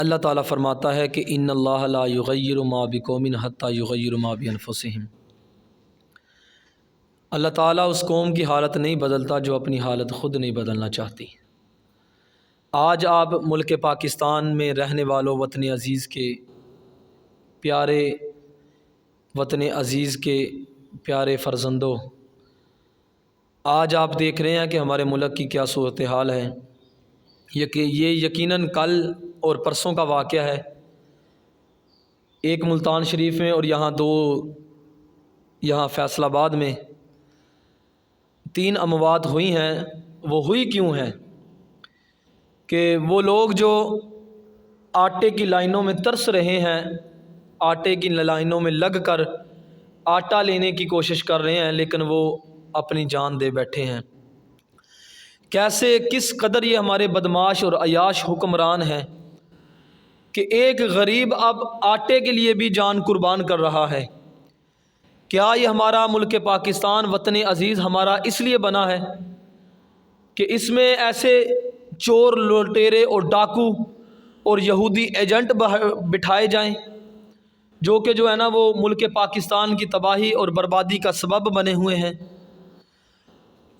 اللہ تعالیٰ فرماتا ہے کہ ان اللہ لا یغیر ما بقوم حتی یغیر ما بانفسہم۔ اللہ تعالیٰ اس قوم کی حالت نہیں بدلتا جو اپنی حالت خود نہیں بدلنا چاہتی۔ آج آپ ملک پاکستان میں رہنے والوں وطن عزیز کے پیارے وطن عزیز کے پیارے فرزندوں، آج آپ دیکھ رہے ہیں کہ ہمارے ملک کی کیا صورتحال ہے۔ یہ یقیناً کل اور پرسوں کا واقعہ ہے۔ ایک ملتان شریف میں اور یہاں فیصل آباد میں 3 اموات ہوئی ہیں۔ وہ ہوئی کیوں ہیں کہ وہ لوگ جو آٹے کی لائنوں میں ترس رہے ہیں، آٹے کی لائنوں میں لگ کر آٹا لینے کی کوشش کر رہے ہیں، لیکن وہ اپنی جان دے بیٹھے ہیں۔ کیسے کس قدر یہ ہمارے بدماش اور عیاش حکمران ہیں کہ ایک غریب اب آٹے کے لیے بھی جان قربان کر رہا ہے۔ کیا یہ ہمارا ملک پاکستان وطن عزیز ہمارا اس لیے بنا ہے کہ اس میں ایسے چور لٹیرے اور ڈاکو اور یہودی ایجنٹ بٹھائے جائیں جو ہے نا وہ ملک پاکستان کی تباہی اور بربادی کا سبب بنے ہوئے ہیں؟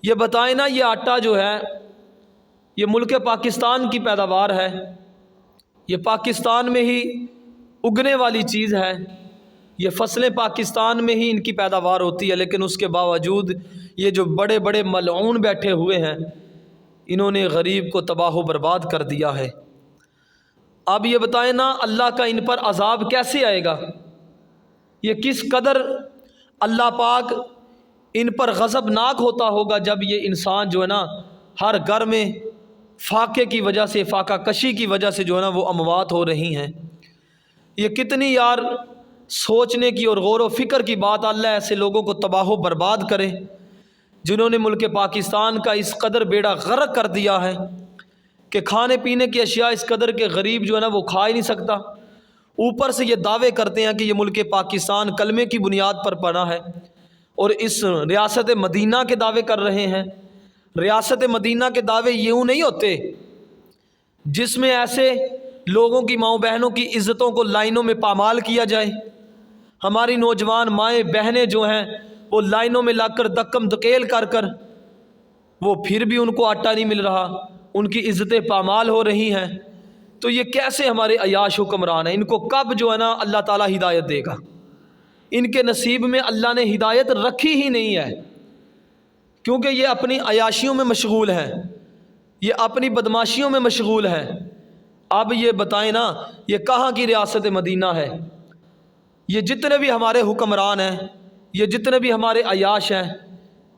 یہ بتائیں نا، یہ آٹا جو ہے یہ ملک پاکستان کی پیداوار ہے، یہ پاکستان میں ہی اگنے والی چیز ہے، یہ فصلیں پاکستان میں ہی ان کی پیداوار ہوتی ہے، لیکن اس کے باوجود یہ جو بڑے بڑے ملعون بیٹھے ہوئے ہیں انہوں نے غریب کو تباہ و برباد کر دیا ہے۔ اب یہ بتائیں نا، اللہ کا ان پر عذاب کیسے آئے گا؟ یہ کس قدر اللہ پاک ان پر غضبناک ہوتا ہوگا جب یہ انسان جو ہے نا ہر گھر میں فاقے کی وجہ سے، فاقہ کشی کی وجہ سے جو ہے نا وہ اموات ہو رہی ہیں۔ یہ کتنی یار سوچنے کی اور غور و فکر کی بات، اللہ ایسے لوگوں کو تباہ و برباد کرے جنہوں نے ملک پاکستان کا اس قدر بیڑا غرق کر دیا ہے کہ کھانے پینے کی اشیاء اس قدر کے غریب جو ہے نا وہ کھا ہی نہیں سکتا۔ اوپر سے یہ دعوے کرتے ہیں کہ یہ ملک پاکستان کلمے کی بنیاد پر بنا ہے، اور اس ریاست مدینہ کے دعوے کر رہے ہیں۔ ریاست مدینہ کے دعوے یوں نہیں ہوتے جس میں ایسے لوگوں کی ماؤں بہنوں کی عزتوں کو لائنوں میں پامال کیا جائے۔ ہماری نوجوان مائیں بہنیں جو ہیں وہ لائنوں میں لگ کر دکم دکیل کر وہ پھر بھی ان کو آٹا نہیں مل رہا، ان کی عزتیں پامال ہو رہی ہیں۔ تو یہ کیسے ہمارے عیاش حکمران ہیں؟ ان کو کب جو ہے نا اللہ تعالیٰ ہدایت دے گا؟ ان کے نصیب میں اللہ نے ہدایت رکھی ہی نہیں ہے، کیونکہ یہ اپنی عیاشیوں میں مشغول ہیں، یہ اپنی بدماشیوں میں مشغول ہیں۔ اب یہ بتائیں نا، یہ کہاں کی ریاست مدینہ ہے؟ یہ جتنے بھی ہمارے حکمران ہیں، یہ جتنے بھی ہمارے عیاش ہیں،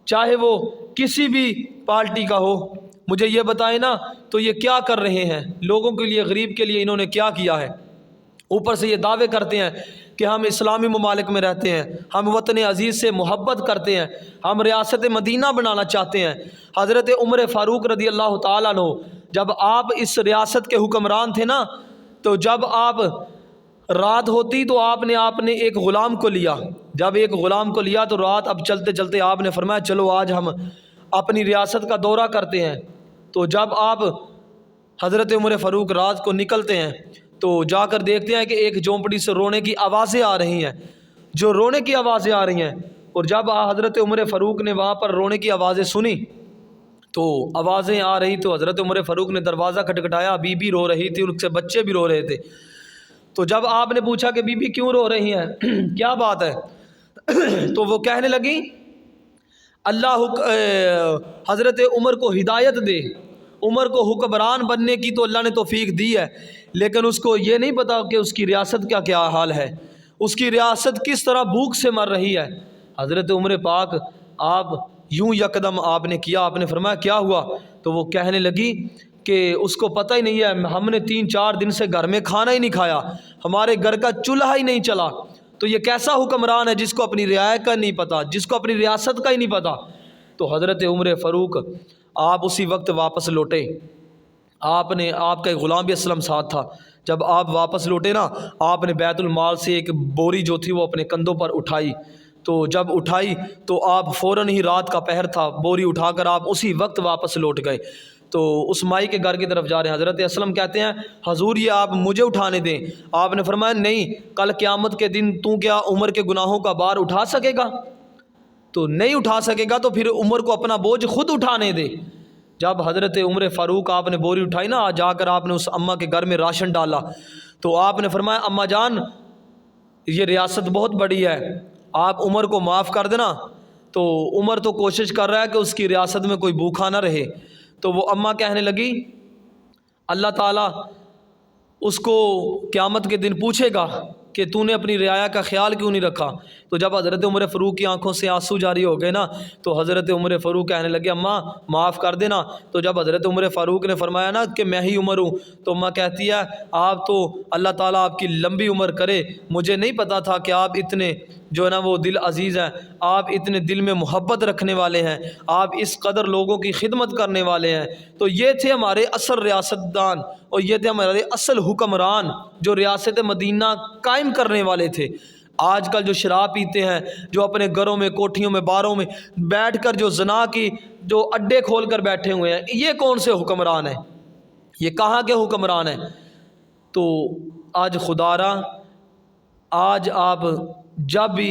چاہے وہ کسی بھی پارٹی کا ہو، مجھے یہ بتائیں نا تو یہ کیا کر رہے ہیں لوگوں کے لیے، غریب کے لیے انہوں نے کیا کیا ہے؟ اوپر سے یہ دعوے کرتے ہیں کہ ہم اسلامی ممالک میں رہتے ہیں، ہم وطن عزیز سے محبت کرتے ہیں، ہم ریاست مدینہ بنانا چاہتے ہیں۔ حضرت عمر فاروق رضی اللہ تعالیٰ عنہ جب آپ اس ریاست کے حکمران تھے نا، تو جب آپ رات ہوتی تو آپ نے ایک غلام کو لیا، جب ایک غلام کو لیا تو رات اب چلتے چلتے آپ نے فرمایا چلو آج ہم اپنی ریاست کا دورہ کرتے ہیں۔ تو جب آپ حضرت عمر فاروق رات کو نکلتے ہیں تو جا کر دیکھتے ہیں کہ ایک جھونپڑی سے رونے کی آوازیں آ رہی ہیں، جو رونے کی آوازیں آ رہی ہیں، اور جب حضرت عمر فاروق نے وہاں پر رونے کی آوازیں سنی تو آوازیں آ رہی تو حضرت عمر فاروق نے دروازہ کھٹکھٹایا، بی بی رو رہی تھی، ان سے بچے بھی رو رہے تھے۔ تو جب آپ نے پوچھا کہ بی بی کیوں رو رہی ہیں، کیا بات ہے، تو وہ کہنے لگی اللہ حضرت عمر کو ہدایت دے، عمر کو حکمران بننے کی تو اللہ نے توفیق دی ہے، لیکن اس کو یہ نہیں پتا کہ اس کی ریاست کا کیا حال ہے، اس کی ریاست کس طرح بھوک سے مر رہی ہے۔ حضرت عمر پاک آپ یوں یکدم آپ نے کیا، آپ نے فرمایا کیا ہوا؟ تو وہ کہنے لگی کہ اس کو پتہ ہی نہیں ہے، ہم نے 3-4 دن سے گھر میں کھانا ہی نہیں کھایا، ہمارے گھر کا چولہا ہی نہیں چلا۔ تو یہ کیسا حکمران ہے جس کو اپنی رعایا کا نہیں پتا، جس کو اپنی ریاست کا ہی نہیں پتا؟ تو حضرت عمر فاروق آپ اسی وقت واپس لوٹے، آپ کا ایک غلام بھی اسلم ساتھ تھا۔ جب آپ واپس لوٹے نا، آپ نے بیت المال سے ایک بوری جو تھی وہ اپنے کندھوں پر اٹھائی، تو جب اٹھائی تو آپ فوراً ہی، رات کا پہر تھا، بوری اٹھا کر آپ اسی وقت واپس لوٹ گئے۔ تو اس مائی کے گھر کی طرف جا رہے ہیں. حضرت اسلم کہتے ہیں حضور یہ آپ مجھے اٹھانے دیں. آپ نے فرمایا نہیں، کل قیامت کے دن تو کیا عمر کے گناہوں کا بار اٹھا سکے گا؟ تو نہیں اٹھا سکے گا تو پھر عمر کو اپنا بوجھ خود اٹھانے دے. جب حضرت عمر فاروق آپ نے بوری اٹھائی نا، جا کر آپ نے اس اماں کے گھر میں راشن ڈالا، تو آپ نے فرمایا اماں جان یہ ریاست بہت بڑی ہے، آپ عمر کو معاف کر دینا. تو عمر تو کوشش کر رہا ہے کہ اس کی ریاست میں کوئی بھوکا نہ رہے. تو وہ اماں کہنے لگی اللہ تعالیٰ اس کو قیامت کے دن پوچھے گا کہ تو نے اپنی رعایا کا خیال کیوں نہیں رکھا. تو جب حضرت عمر فاروق کی آنکھوں سے آنسو جاری ہو گئے نا، تو حضرت عمر فاروق کہنے لگے اماں معاف کر دینا. تو جب حضرت عمر فاروق نے فرمایا نا کہ میں ہی عمر ہوں، تو اماں کہتی ہے آپ تو اللہ تعالیٰ آپ کی لمبی عمر کرے، مجھے نہیں پتا تھا کہ آپ اتنے جو ہے نا وہ دل عزیز ہیں، آپ اتنے دل میں محبت رکھنے والے ہیں، آپ اس قدر لوگوں کی خدمت کرنے والے ہیں. تو یہ تھے ہمارے اصل ریاست دان، اور یہ تھے ہمارے اصل حکمران جو ریاست مدینہ قائم کرنے والے تھے. آج کل جو شراب پیتے ہیں، جو اپنے گھروں میں کوٹھیوں میں باروں میں بیٹھ کر جو زنا کی جو اڈے کھول کر بیٹھے ہوئے ہیں، یہ کون سے حکمران ہیں؟ یہ کہاں کے حکمران ہیں؟ تو آج خدا را آج آپ جب بھی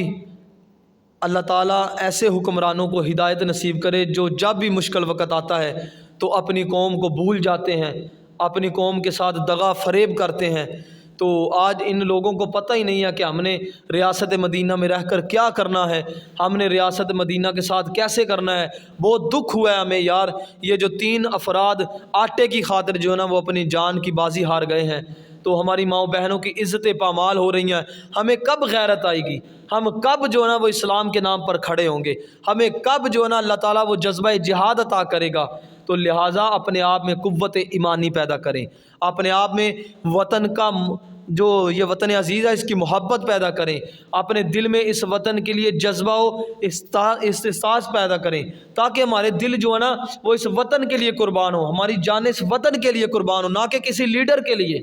اللہ تعالیٰ ایسے حکمرانوں کو ہدایت نصیب کرے جو جب بھی مشکل وقت آتا ہے تو اپنی قوم کو بھول جاتے ہیں، اپنی قوم کے ساتھ دغا فریب کرتے ہیں. تو آج ان لوگوں کو پتہ ہی نہیں ہے کہ ہم نے ریاست مدینہ میں رہ کر کیا کرنا ہے، ہم نے ریاست مدینہ کے ساتھ کیسے کرنا ہے. بہت دکھ ہوا ہے ہمیں یار، یہ جو 3 افراد آٹے کی خاطر جو ہے نا وہ اپنی جان کی بازی ہار گئے ہیں. تو ہماری ماؤں بہنوں کی عزتیں پامال ہو رہی ہیں. ہمیں کب غیرت آئے گی؟ ہم کب جو ہے نا وہ اسلام کے نام پر کھڑے ہوں گے؟ ہمیں کب جو ہے نا اللہ تعالیٰ وہ جذبہ جہاد عطا کرے گا؟ تو لہٰذا اپنے آپ میں قوت ایمانی پیدا کریں، اپنے آپ میں وطن کا جو یہ وطن عزیز ہے اس کی محبت پیدا کریں، اپنے دل میں اس وطن کے لیے جذبہ و احساس پیدا کریں، تاکہ ہمارے دل جو ہے نا وہ اس وطن کے لیے قربان ہو، ہماری جانیں اس وطن کے لیے قربان ہو، نہ کہ کسی لیڈر کے لیے.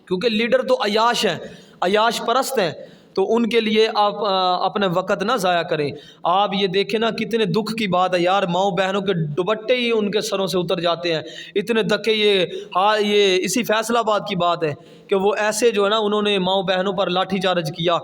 کیونکہ لیڈر تو عیاش ہیں، عیاش پرست ہیں، تو ان کے لیے آپ اپنے وقت نہ ضائع کریں. آپ یہ دیکھیں نا کتنے دکھ کی بات ہے یار، ماؤں بہنوں کے دوپٹے ہی ان کے سروں سے اتر جاتے ہیں. اتنے دھکے یہ اسی فیصل آباد کی بات ہے کہ وہ ایسے جو ہے نا انہوں نے ماؤں بہنوں پر لاٹھی چارج کیا،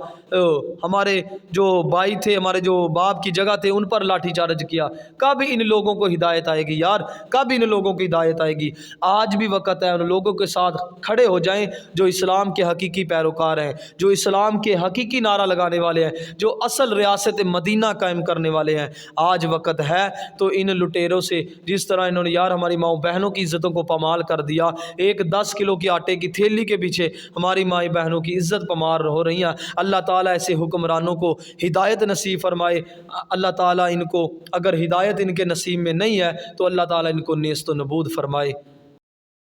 ہمارے جو بھائی تھے، ہمارے جو باپ کی جگہ تھے ان پر لاٹھی چارج کیا. کب ان لوگوں کو ہدایت آئے گی یار؟ کب ان لوگوں کی ہدایت آئے گی؟ آج بھی وقت ہے ان لوگوں کے ساتھ کھڑے ہو جائیں جو اسلام کے حقیقی پیروکار ہیں، جو اسلام کے حقیقی نعرہ لگانے والے ہیں، جو اصل ریاست مدینہ قائم کرنے والے ہیں. آج وقت ہے تو ان لٹیروں سے، جس طرح انہوں نے یار ہماری ماؤں بہنوں کی عزتوں کو پامال کر دیا، ایک 10 کلو کی آٹے کی تھیلی کے پیچھے ہماری مائی بہنوں کی عزت پامال ہو رہی ہیں. اللہ تعالیٰ ایسے حکمرانوں کو ہدایت نصیب فرمائے. اللہ تعالیٰ ان کو اگر ہدایت ان کے نصیب میں نہیں ہے تو اللہ تعالیٰ ان کو نیست و نبود فرمائے.